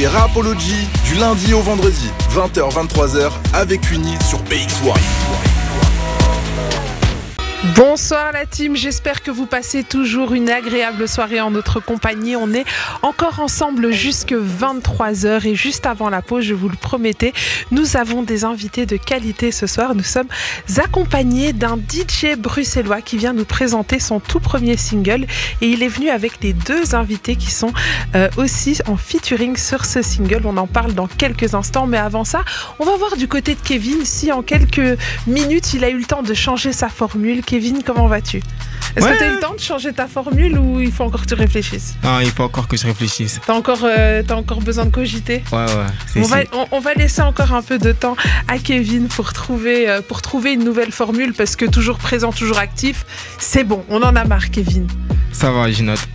C'est Rapology du lundi au vendredi, 20h-23h avec Uni sur PX1. Bonsoir la team, j'espère que vous passez toujours une agréable soirée en notre compagnie. On est encore ensemble jusque 23h et juste avant la pause, je vous le promettais, nous avons des invités de qualité ce soir. Nous sommes accompagnés d'un DJ bruxellois qui vient nous présenter son tout premier single et il est venu avec les deux invités qui sont aussi en featuring sur ce single. On en parle dans quelques instants, mais avant ça, on va voir du côté de Kevin si en quelques minutes il a eu le temps de changer sa formule. Kevin, comment vas-tu ? Est-ce que tu as eu le temps de changer ta formule ou il faut encore que tu réfléchisses ? Non, il faut encore que je réfléchisse. T'as encore besoin de cogiter ? Ouais. On va laisser encore un peu de temps à Kevin pour trouver une nouvelle formule parce que toujours présent, toujours actif, c'est bon, on en a marre Kevin. Ça va, je note.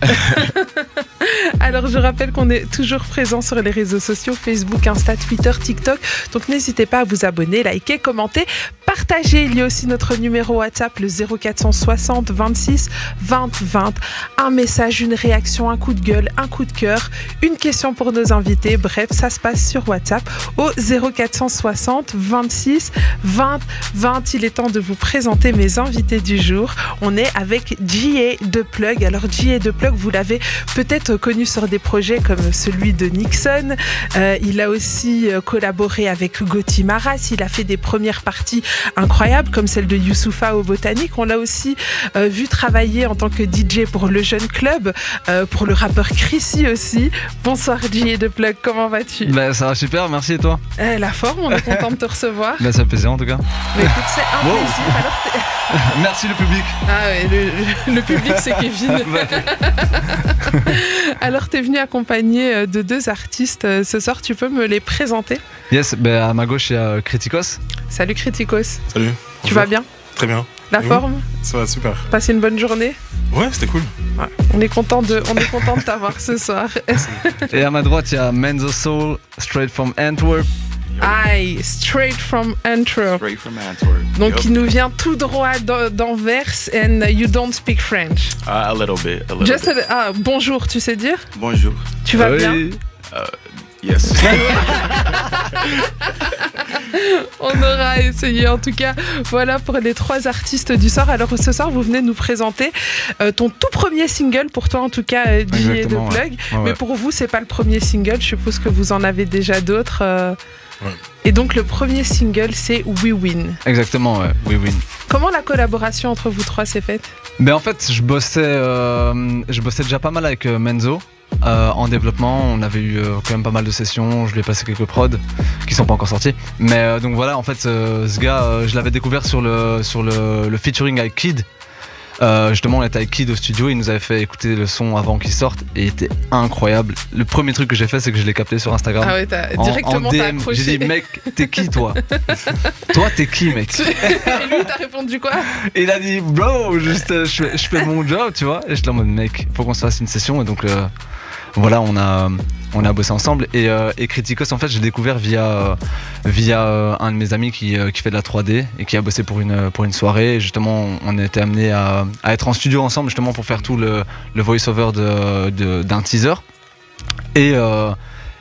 Alors je rappelle qu'on est toujours présent sur les réseaux sociaux, Facebook, Insta, Twitter, TikTok. Donc n'hésitez pas à vous abonner, liker, commenter, partager. Il y a aussi notre numéro WhatsApp, le 0460 26 20 20. Un message, une réaction, un coup de gueule, un coup de cœur, une question pour nos invités. Bref, ça se passe sur WhatsApp au 0460 26 20 20. Il est temps de vous présenter mes invités du jour. On est avec J.A. de Plug. Alors J.A. de Plug, vous l'avez peut-être connu sur des projets comme celui de Nixon. Il a aussi collaboré avec Gotti Maras. Il a fait des premières parties incroyables comme celle de Youssoupha au Botanique. On l'a aussi vu travailler en tant que DJ pour le Jeune Club, pour le rappeur Chrissy aussi. Bonsoir J.A. de Plug, comment vas-tu ? Ça va super, merci et toi ? La forme, on est content de te recevoir. Ça fait plaisir en tout cas. Mais écoute, c'est un plaisir. Alors, merci le public. Ah ouais, le public c'est Kevin. Alors t'es venu accompagné de deux artistes ce soir, tu peux me les présenter ? Yes, à ma gauche il y a Criticos. Salut Criticos. Salut. Tu vas bien ? Très bien. La forme ? Ça va super. Passé une bonne journée ? Ouais, c'était cool. Ouais. On est content de t'avoir ce soir. Et à ma droite il y a Menzo Soul, straight from Antwerp. Aïe, straight from Antwerp. Straight from Antwerp. Donc il nous vient tout droit d'Anvers and you don't speak French. A little bit. Bonjour, tu sais dire ? Bonjour. Tu vas bien ? Yes. On aura essayé en tout cas. Voilà pour les trois artistes du soir. Alors ce soir vous venez nous présenter ton tout premier single pour toi en tout cas J.A. de Plug. Ouais. Mais pour vous c'est pas le premier single. Je suppose que vous en avez déjà d'autres. Ouais. Et donc le premier single c'est We Win. Exactement, ouais. We Win. Comment la collaboration entre vous trois s'est faite ? En fait je bossais déjà pas mal avec Menzo. En développement, on avait eu quand même pas mal de sessions, je lui ai passé quelques prods qui sont pas encore sortis. Mais donc voilà, en fait, ce gars, je l'avais découvert sur le featuring avec Kid. Justement, on était avec Kid au studio, il nous avait fait écouter le son avant qu'il sorte et il était incroyable. Le premier truc que j'ai fait, c'est que je l'ai capté sur Instagram. Ah ouais, directement t'as accroché. J'ai dit, mec, t'es qui toi ? Toi, t'es qui, mec ? Et lui, t'as répondu quoi ? Et il a dit, bro, juste, je fais mon job, tu vois. Et j'étais en mode, mec, faut qu'on se fasse une session. Et donc, voilà, on a bossé ensemble. Et Criticos, en fait, j'ai découvert via un de mes amis qui fait de la 3D et qui a bossé pour une soirée. Et justement, on a été amenés à être en studio ensemble, justement, pour faire tout le voice-over d'un teaser. Et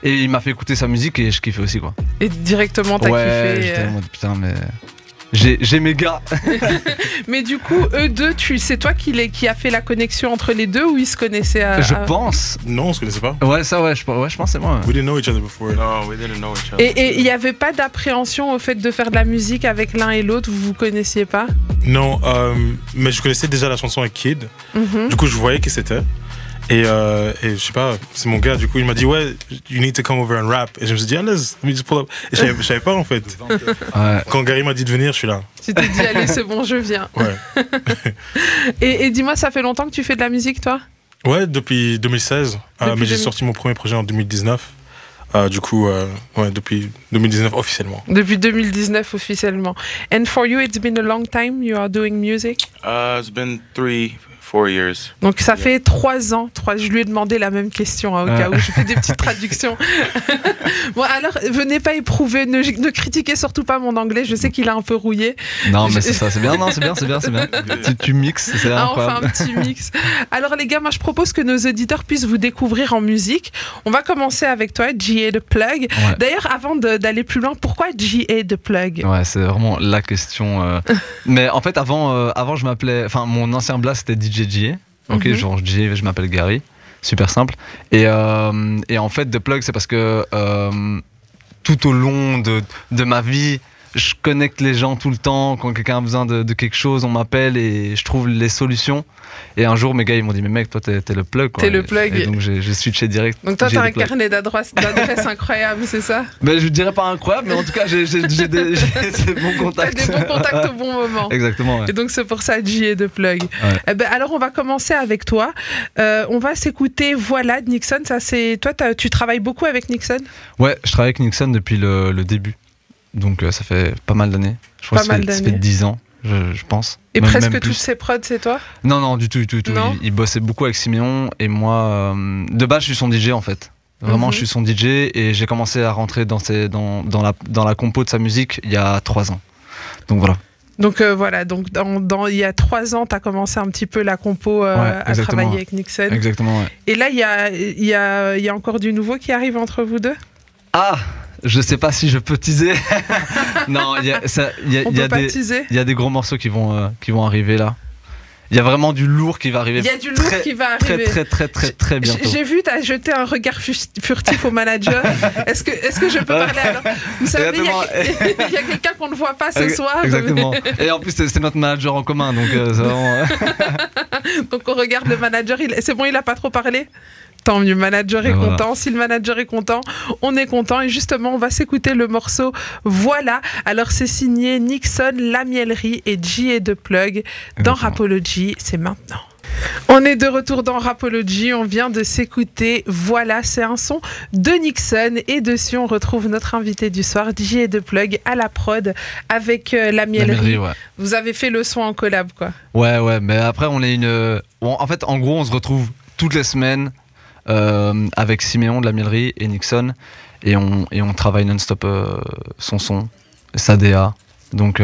il m'a fait écouter sa musique et je kiffais aussi, quoi. Et directement, t'as kiffé. J'étais en mode, putain, mais... J'ai mes gars. Mais du coup, eux deux, c'est toi qui a fait la connexion entre les deux ou ils se connaissaient Je pense. Non, on se connaissait pas. Ouais, ça, ouais, je pense c'est moi. We didn't know each other before. No, we didn't know each other. Et il n'y avait pas d'appréhension au fait de faire de la musique avec l'un et l'autre, vous vous connaissiez pas ? Non, mais je connaissais déjà la chanson avec Kid. Mm-hmm. Du coup, je voyais qui c'était. Et je sais pas, c'est mon gars, du coup il m'a dit ouais, you need to come over and rap. Et je me suis dit, allez, let me just pull up. Et je savais pas en fait. Ouais. Quand Gary m'a dit de venir, je suis là. Tu t'es dit, allez, c'est bon, je viens. Ouais. Et dis-moi, ça fait longtemps que tu fais de la musique, toi ? Ouais, depuis 2016. Mais j'ai sorti mon premier projet en 2019. Du coup, ouais, depuis 2019 officiellement. Depuis 2019 officiellement. And for you, it's been a long time you are doing music? It's been 4 years. Donc ça fait 3 ans. Je lui ai demandé la même question au cas où je fais des petites traductions. Bon, alors venez pas éprouver, ne critiquez surtout pas mon anglais. Je sais qu'il est un peu rouillé. Non, mais c'est ça, c'est bien. Non, c'est bien. Tu mixes, c'est incroyable. Enfin, un petit mix. Alors les gars, moi je propose que nos auditeurs puissent vous découvrir en musique. On va commencer avec toi, G.A. The Plug. Ouais. D'ailleurs, avant d'aller plus loin, pourquoi G.A. The Plug? Ouais, c'est vraiment la question. Mais en fait, avant je m'appelais, enfin mon ancien blast c'était DJ G.A. Ok, genre G.A. je m'appelle Gary. Super simple. Et en fait, The Plug, c'est parce que tout au long de ma vie, je connecte les gens tout le temps. Quand quelqu'un a besoin de quelque chose, on m'appelle et je trouve les solutions. Et un jour, mes gars, ils m'ont dit, mais mec, toi, t'es le plug. Quoi. T'es le plug. Et donc, j'ai switché direct. Donc, toi, t'as un carnet d'adresse incroyable, c'est ça? Ben, je dirais pas incroyable, mais en tout cas, j'ai des bons contacts. T'as des bons contacts au bon moment. Exactement. Ouais. Et donc, c'est pour ça, G.A. The Plug. Ouais. Eh ben, alors, on va commencer avec toi. On va s'écouter Voilà de Nixon. Ça, c'est... Toi, tu travailles beaucoup avec Nixon? Ouais, je travaille avec Nixon depuis le début. Donc, ça fait pas mal d'années. Je crois que ça fait 10 ans. Je pense. Et même, presque toutes ces prods, c'est toi? Non, du tout. Il bossait beaucoup avec Siméon et moi, de base, je suis son DJ en fait. Vraiment, je suis son DJ et j'ai commencé à rentrer dans la compo de sa musique il y a 3 ans. Donc voilà. Donc voilà, donc il y a 3 ans, tu as commencé un petit peu la compo à travailler avec Nixon. Exactement, ouais. Et là, il y a encore du nouveau qui arrive entre vous deux? Ah, je sais pas si je peux teaser. Non, il y a des gros morceaux qui vont arriver là. Il y a vraiment du lourd qui va arriver. Il y a du lourd qui va arriver. Très bientôt. J'ai vu, tu as jeté un regard furtif au manager. Est-ce que je peux parler alors? Vous savez, il y a quelqu'un qu'on ne voit pas ce soir. Exactement. Et en plus, c'est notre manager en commun. Donc, c'est vraiment... donc on regarde le manager. C'est bon, il n'a pas trop parlé? Tant mieux, manager est content. Si le manager est content, on est content. Et justement, on va s'écouter le morceau Voilà. Alors, c'est signé Nixon, La Mielerie et G.A. The Plug dans Rapology. C'est maintenant. On est de retour dans Rapology. On vient de s'écouter Voilà. C'est un son de Nixon. Et dessus, on retrouve notre invité du soir, G.A. The Plug, à la prod avec La Mielerie. Ouais. Vous avez fait le son en collab, quoi. Ouais. Mais après, on est en fait, en gros, on se retrouve toutes les semaines. Avec Siméon de La Mielerie et Nixon et on travaille non-stop son sa DA donc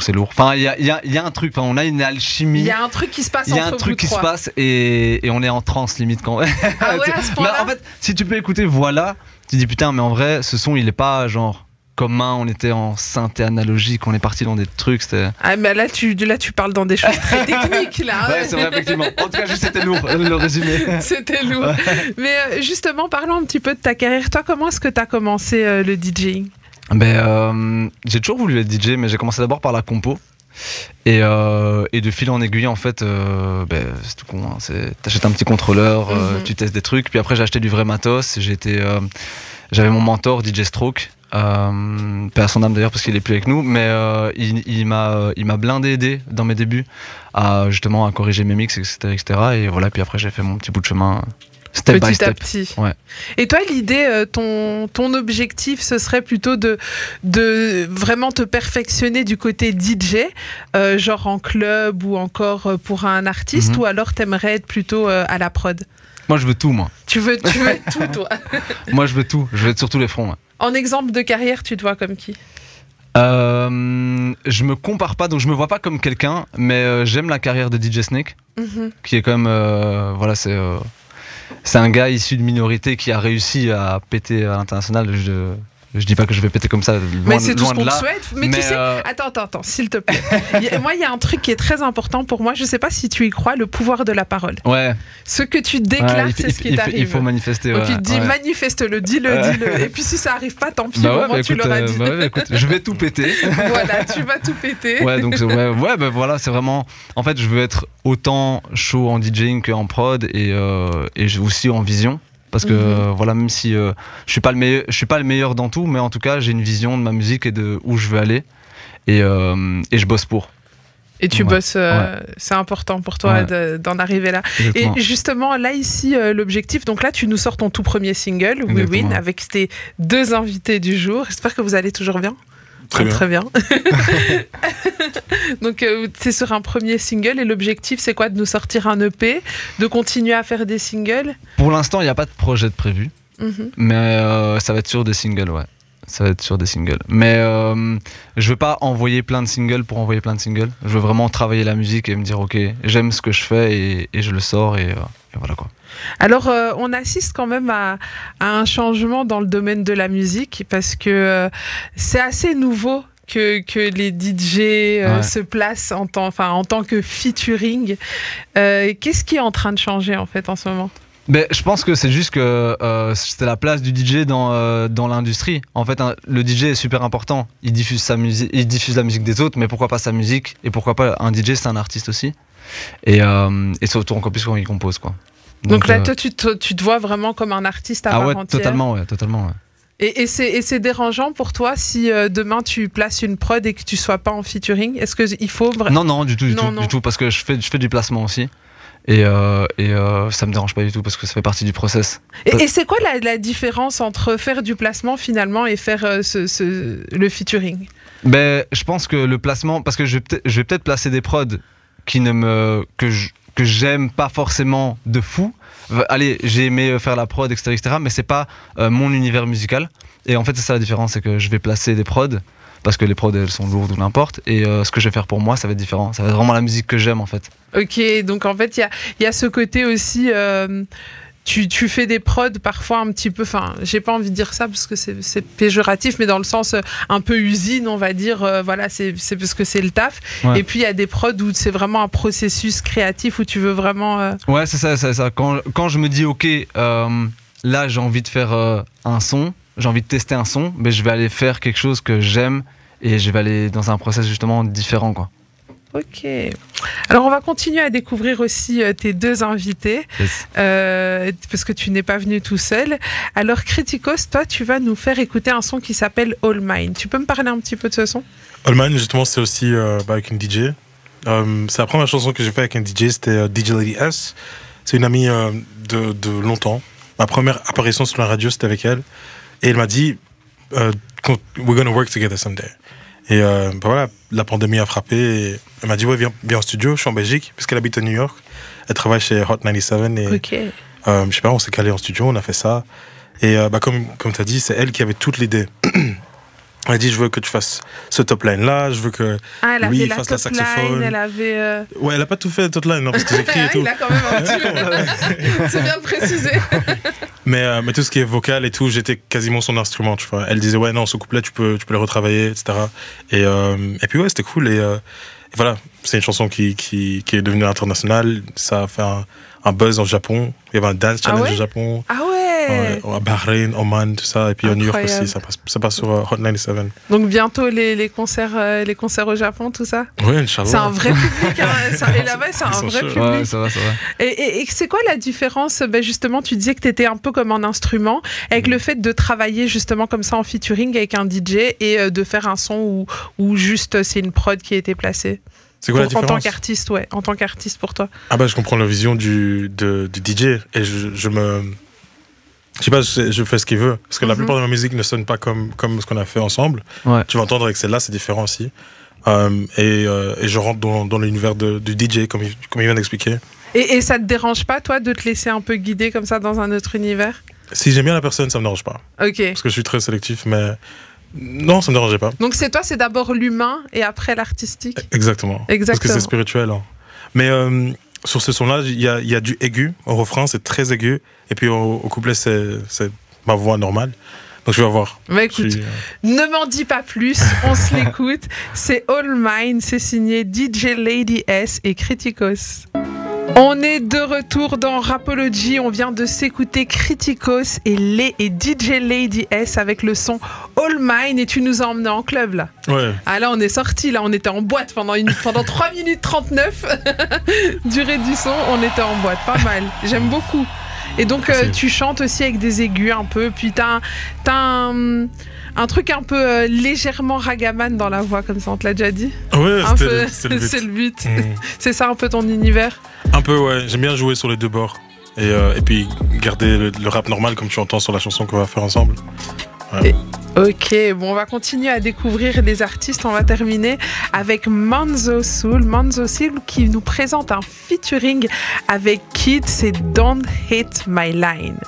c'est lourd. Enfin il y a un truc, on a une alchimie. Il y a un truc qui se passe. Il y a un truc qui se passe et on est en transe limite quand même. Ah ouais, à ce point-là. Mais en fait, si tu peux écouter Voilà, tu dis putain, mais en vrai, ce son il est pas genre commun, on était en synthé analogique, on est parti dans des trucs, c'était... Ah mais là tu parles dans des choses très techniques là. Ouais, c'est vrai, effectivement. En tout cas, juste c'était lourd, le résumé. C'était lourd. Ouais. Mais justement, parlons un petit peu de ta carrière. Toi, comment est-ce que tu as commencé le DJing? J'ai toujours voulu être DJ, mais j'ai commencé d'abord par la compo. Et de fil en aiguille, en fait, c'est tout con. Hein, t'achètes un petit contrôleur, tu testes des trucs. Puis après, j'ai acheté du vrai matos. J'avais mon mentor, DJ Stroke. Paix à son âme d'ailleurs parce qu'il est plus avec nous, mais il m'a blindé aidé dans mes débuts à corriger mes mix, etc. Et voilà, puis après j'ai fait mon petit bout de chemin step by step. Petit à petit. Ouais. Et toi, l'idée, ton objectif, ce serait plutôt de vraiment te perfectionner du côté DJ, genre en club ou encore pour un artiste, ou alors t'aimerais être plutôt à la prod? Moi je veux tout, moi. Tu veux tout, toi? Moi je veux tout, je veux être sur tous les fronts. Ouais. En exemple de carrière, tu te vois comme qui? Je me compare pas, donc je me vois pas comme quelqu'un, mais j'aime la carrière de DJ Snake, qui est quand même, voilà, c'est un gars issu de minorité qui a réussi à péter à l'international. Je dis pas que je vais péter comme ça, mais c'est tout ce qu'on te souhaite. Mais tu sais, attends, s'il te plaît. Moi, il y a un truc qui est très important pour moi. Je sais pas si tu y crois, le pouvoir de la parole. Ouais. Ce que tu déclares, c'est ce qui t'arrive. Il faut manifester. Donc il te dit manifeste-le, dis-le. Et puis si ça arrive pas, tant pis. Au moins tu l'auras dit. Écoute, je vais tout péter. Voilà, tu vas tout péter. Ouais, donc voilà, c'est vraiment. En fait, je veux être autant chaud en DJing qu'en prod et aussi en vision. Parce que voilà, même si je suis pas le meilleur dans tout, mais en tout cas j'ai une vision de ma musique et de où je veux aller et je bosse pour. Et tu bosses, c'est important pour toi d'en arriver là. Exactement. Et justement là ici l'objectif, donc là tu nous sors ton tout premier single, We Win, avec tes 2 invités du jour. J'espère que vous allez toujours bien. Très bien. Très bien. Donc, tu es sur un premier single et l'objectif, c'est quoi? De nous sortir un EP, de continuer à faire des singles? Pour l'instant, il n'y a pas de projet de prévu, mais ça va être sur des singles, ouais. Ça va être sur des singles. Mais je veux pas envoyer plein de singles pour envoyer plein de singles. Je veux vraiment travailler la musique et me dire, ok, j'aime ce que je fais et je le sors et voilà quoi. Alors, on assiste quand même à un changement dans le domaine de la musique parce que c'est assez nouveau que les DJ se placent en tant que featuring. Qu'est-ce qui est en train de changer en fait en ce moment? Ben, je pense que c'est juste que c'est la place du DJ dans l'industrie. En fait, le DJ est super important. Il diffuse sa musique, il diffuse la musique des autres, mais pourquoi pas sa musique? Et pourquoi pas un DJ, c'est un artiste aussi. Et surtout encore plus quand il compose, quoi. Donc là, toi, tu te vois vraiment comme un artiste à part entière. Totalement, ouais. Et c'est dérangeant pour toi si demain tu places une prod et que tu sois pas en featuring? Est-ce qu'il faut Non, du tout, parce que je fais du placement aussi. Et ça me dérange pas du tout parce que ça fait partie du process. Et c'est quoi la différence entre faire du placement finalement et faire le featuring? Ben, je pense que le placement, parce que je vais peut-être placer des prods que j'aime pas forcément de fou. Allez, j'ai aimé faire la prod, etc., mais c'est pas mon univers musical. Et en fait, c'est ça la différence, c'est que je vais placer des prods parce que les prods elles sont lourdes ou n'importe, et ce que je vais faire pour moi ça va être différent, ça va être vraiment la musique que j'aime en fait. Ok, donc en fait il y a ce côté aussi, tu fais des prods parfois un petit peu, enfin j'ai pas envie de dire ça parce que c'est péjoratif, mais dans le sens un peu usine on va dire, voilà, c'est parce que c'est le taf, ouais. Et puis il y a des prods où c'est vraiment un processus créatif où tu veux vraiment... Ouais, c'est ça. Quand je me dis ok, là j'ai envie de faire un son, j'ai envie de tester un son, mais je vais aller faire quelque chose que j'aime et je vais aller dans un process justement différent, quoi. Ok. Alors on va continuer à découvrir aussi tes deux invités, yes. Parce que tu n'es pas venu tout seul. Alors Criticos, toi tu vas nous faire écouter un son qui s'appelle All Mine. Tu peux me parler un petit peu de ce son? All Mine, justement, c'est aussi avec une DJ. C'est la première chanson que j'ai fait avec un DJ, c'était DJ Lady S. C'est une amie de longtemps. Ma première apparition sur la radio, c'était avec elle. Et elle m'a dit, we're gonna work together someday. Et voilà, la pandémie a frappé. Et elle m'a dit, ouais, viens en studio. Je suis en Belgique, puisqu'elle habite à New York. Elle travaille chez Hot 97. Et okay. Je sais pas, on s'est calé en studio, on a fait ça. Et comme tu as dit, c'est elle qui avait toute l'idée. Elle a dit, je veux que tu fasses ce top line là, je veux que lui fasse la saxophone. Elle avait. Ouais, elle a pas tout fait top line, non, parce que j'écris et tout. Il a quand même un petit. C'est bien de préciser. Mais tout ce qui est vocal et tout, j'étais quasiment son instrument, tu vois. Elle disait, ouais, non, ce couplet, tu peux le retravailler, etc. Et puis, ouais, c'était cool. Et voilà, c'est une chanson qui est devenue internationale. Ça a fait un buzz au Japon. Il y avait un dance challenge au Japon. Ah ouais. À Bahreïn, Oman, tout ça. Et puis à New York aussi, ça passe sur Hot 97. Donc bientôt les concerts au Japon, tout ça? Oui, Inch'Allah. C'est un vrai public. Et là-bas, c'est un vrai public. Ouais, ça va. Et c'est quoi la différence? Justement, tu disais que tu étais un peu comme un instrument, avec le fait de travailler justement comme ça en featuring avec un DJ et de faire un son où juste c'est une prod qui a été placée. C'est quoi la différence? En tant qu'artiste, ouais. En tant qu'artiste pour toi. Ah bah je comprends la vision du DJ et je sais pas, je fais ce qu'il veut. Parce que la plupart de ma musique ne sonne pas comme ce qu'on a fait ensemble. Ouais. Tu vas entendre avec celle-là, c'est différent aussi. Et je rentre dans l'univers du DJ, comme il vient d'expliquer. Et ça te dérange pas, toi, de te laisser un peu guider comme ça dans un autre univers? Si j'aime bien la personne, ça me dérange pas. Ok. Parce que je suis très sélectif, mais non, ça me dérangeait pas. Donc c'est d'abord l'humain et après l'artistique? Exactement. Parce que c'est spirituel. Hein. Mais sur ce son-là, il y a du aigu. Au refrain, c'est très aigu. Et puis au couplet, c'est ma voix normale. Donc je vais voir. Bah écoute, ne m'en dis pas plus, on se l'écoute. C'est All Mine, c'est signé DJ Lady S et Criticos. On est de retour dans Rapology, on vient de s'écouter Criticos et DJ Lady S avec le son All Mine, et tu nous as emmenés en club là. Ouais. Ah là on est sortis, là on était en boîte pendant 3 minutes 39 durée du son, on était en boîte, pas mal, j'aime beaucoup. Et donc tu chantes aussi avec des aigus un peu, puis t'as un truc un peu légèrement ragaman dans la voix, comme ça, on te l'a déjà dit? Ouais, c'est le but. C'est ça un peu ton univers? Un peu, ouais. J'aime bien jouer sur les deux bords. Et puis garder le rap normal comme tu entends sur la chanson qu'on va faire ensemble. Ouais. Ok, bon, on va continuer à découvrir les artistes. On va terminer avec Manzo Soul. Manzo Soul qui nous présente un featuring avec Kid, c'est Don't Hit My Line.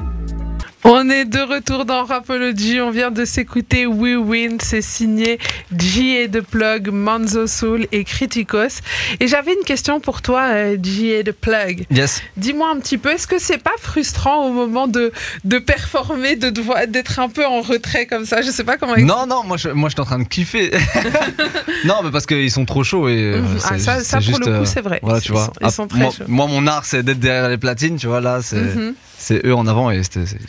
On est de retour dans Rapology, on vient de s'écouter We Win, c'est signé J.A. The Plug, Manzo Soul et Criticos. Et j'avais une question pour toi, J.A. The Plug. Yes. Dis-moi un petit peu, est-ce que c'est pas frustrant au moment de performer, d'être un peu en retrait comme ça? Je sais pas comment... Non, moi je suis en train de kiffer. Non, mais parce qu'ils sont trop chauds et ça pour juste, le coup, c'est vrai. Voilà, tu vois. Ils sont très chauds. Moi, mon art, c'est d'être derrière les platines, tu vois, là, c'est eux en avant et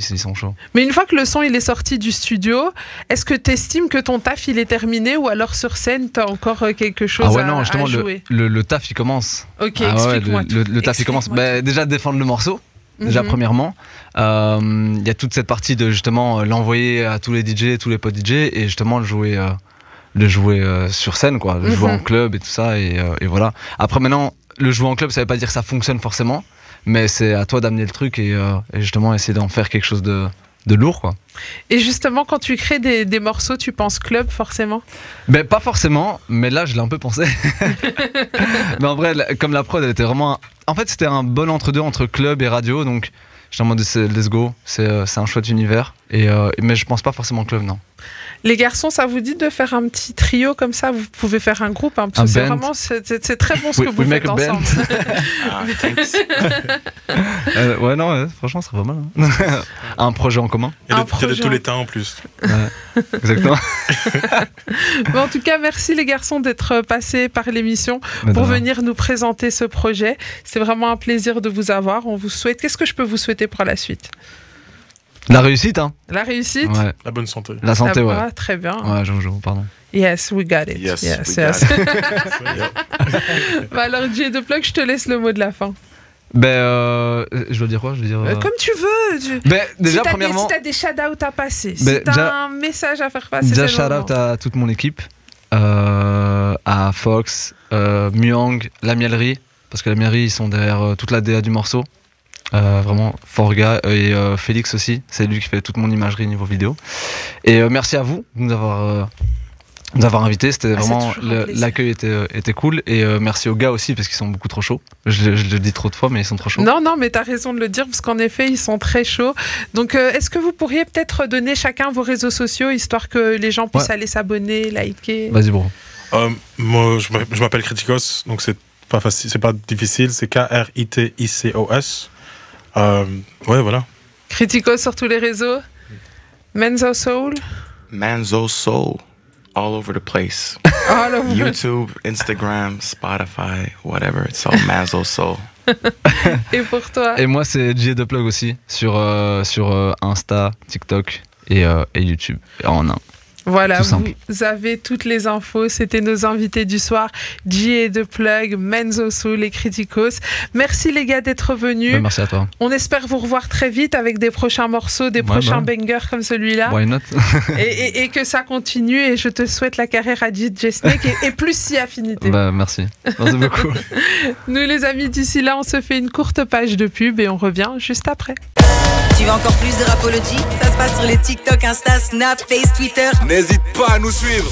ils sont chauds. Mais une fois que le son il est sorti du studio, est-ce que tu estimes que ton taf il est terminé ou alors sur scène tu as encore quelque chose non, justement, à jouer? le taf il commence. Ok, explique-moi. Le taf il commence. Déjà défendre le morceau, déjà premièrement. Il y a toute cette partie de justement l'envoyer à tous les DJ, tous les potes DJ et justement le jouer sur scène, quoi. Le jouer en club et tout ça et voilà. Après maintenant, le jouer en club ça veut pas dire que ça fonctionne forcément. Mais c'est à toi d'amener le truc et justement essayer d'en faire quelque chose de lourd, quoi. Et justement, quand tu crées des morceaux, tu penses club forcément? Pas forcément, mais là je l'ai un peu pensé. Mais en vrai, comme la prod, elle était vraiment... En fait, c'était un bon entre-deux entre club et radio, donc j'étais en mode let's go, c'est un chouette univers. Mais je pense pas forcément club, non. Les garçons, ça vous dit de faire un petit trio comme ça? Vous pouvez faire un groupe, hein, parce que c'est très bon ce que vous faites ensemble. Franchement, ça serait pas mal. Hein. Un projet en commun. Il y a de tous les temps en plus. Exactement. Bon, en tout cas, merci les garçons d'être passés par l'émission pour venir nous présenter ce projet. C'est vraiment un plaisir de vous avoir. On vous souhaite. Qu'est-ce que je peux vous souhaiter pour la suite? La réussite, hein. La réussite, ouais. La bonne santé. La santé, ouais. Très bien. Ouais, pardon. Yes, we got it. Yes. Alors, J.A. The Plug, je te laisse le mot de la fin. Je dois dire quoi? Comme tu veux. Déjà, premièrement... Si t'as des shout-out à passer, si t'as un message à faire passer, déjà, shout-out à toute mon équipe, à Fox, Myang, La Mielerie, parce que La Mielerie, ils sont derrière toute la DA du morceau. Vraiment fort gars, et Félix aussi, c'est lui qui fait toute mon imagerie niveau vidéo. Et merci à vous de nous avoir invités, c'était vraiment l'accueil était cool, et merci aux gars aussi parce qu'ils sont beaucoup trop chauds. Je le dis trop de fois, mais ils sont trop chauds. Non, mais t'as raison de le dire parce qu'en effet ils sont très chauds. Donc est-ce que vous pourriez peut-être donner chacun vos réseaux sociaux histoire que les gens puissent aller s'abonner, liker? Vas-y bro. Moi je m'appelle Criticos, donc c'est pas facile, c'est pas difficile, c'est Kriticos. Ouais, voilà. Criticos sur tous les réseaux. Manzo Soul. Manzo Soul, all over the place. YouTube, Instagram, Spotify, whatever. It's all Manzo Soul. Et pour toi? Et moi, c'est J.A. The Plug aussi, sur Insta, TikTok et YouTube, en un. Voilà, vous avez toutes les infos. C'était nos invités du soir, J.A. The Plug, Manzo Soul et Criticos. Merci les gars d'être venus. Merci à toi. On espère vous revoir très vite avec des prochains morceaux, des prochains bangers comme celui-là. Why not? et que ça continue. Et je te souhaite la carrière à DJ Snake et plus si affinité. Merci. Merci beaucoup. Nous les amis, d'ici là, on se fait une courte page de pub et on revient juste après. Tu veux encore plus de Rapology? Ça se passe sur les TikTok, Insta, Snap, Face, Twitter. N'hésite pas à nous suivre.